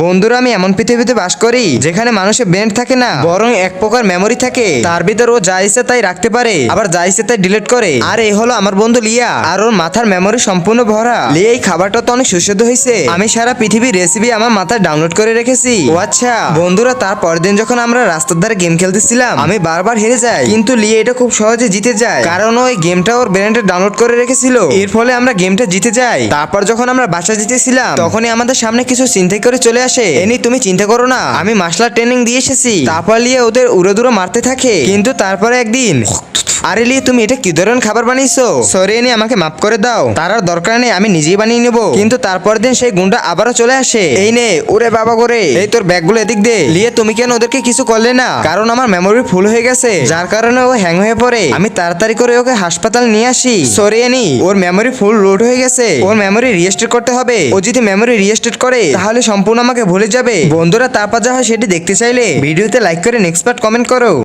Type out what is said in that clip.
বন্ধুরা, আমি এমন পৃথিবীতে বাস করি যেখানে মানুষের ব্রেন থাকে না, বরং এক প্রকার মেমোরি থাকে। তার ভিতর ও যা ইচ্ছে তাই রাখতে পারে, আবার যা ইচ্ছে তাই ডিলিট করে। আর এই হলো আমার বন্ধু লিয়া, আর ওর মাথার মেমোরি সম্পূর্ণ ভরা। লিয়া, এই খাবারটা তো অনেক সুস্বাদু হয়েছে। আমি সারা পৃথিবীর রেসিপি আমার মাথায় ডাউনলোড করে রেখেছি। ও আচ্ছা বন্ধুরা, তার পরের দিন যখন আমরা রাস্তার ধারে গেম খেলতেছিলাম, আমি বারবার হেরে যাই, কিন্তু লিয়া এটা খুব সহজে জিতে যায়, কারণ ওই গেমটা ওর ব্রেনে ডাউনলোড করে রেখেছিল। এর ফলে আমরা গেমটা জিতে যাই। তারপর যখন আমরা বাসা জিতেছিলাম, তখনই আমাদের সামনে কিছু চিন্তা করে চলে আসে। এনি তুমি চিন্তা করো না, আমি মার্শাল ট্রেনিং দিয়ে এসেছি। তারপর লিয়ে ওদের উড়ে দূরে মারতে থাকে। কিন্তু তারপরে একদিন, আরে লিয়ে তুমি এটা কি ধরনের খাবার বানিয়েছো? সরি এনি, আমাকে মাফ করে দাও, তার আর দরকার নেই, আমি নিজেই বানিয়ে নেবো। কিন্তু তারপর দিন সেই গুন্ডা আবারও চলে আসে। এই নে, ওরে বাবা করে, এই তোর ব্যাগগুলো এদিক দে। লিয়ে তুমি কেন ওদেরকে কিছু করলে না? কারণ আমার মেমোরি ফুল হয়ে গেছে, যার কারণে ও হ্যাং হয়ে পড়ে। আমি তাড়াতাড়ি করে ওকে হাসপাতাল নিয়ে আসি। সরি এনি, ওর মেমোরি ফুল লোড হয়ে গেছে, ওর মেমোরি রিস্টার্ট করতে হবে। ও যদি মেমোরি রিস্টার্ট করে তাহলে সম্পূর্ণ আমাকে ভুলে যাবে। বন্ধুরা, তারপর যা হয় সেটি দেখতে চাইলে ভিডিওতে লাইক করে নেক্সট পার্ট কমেন্ট করো।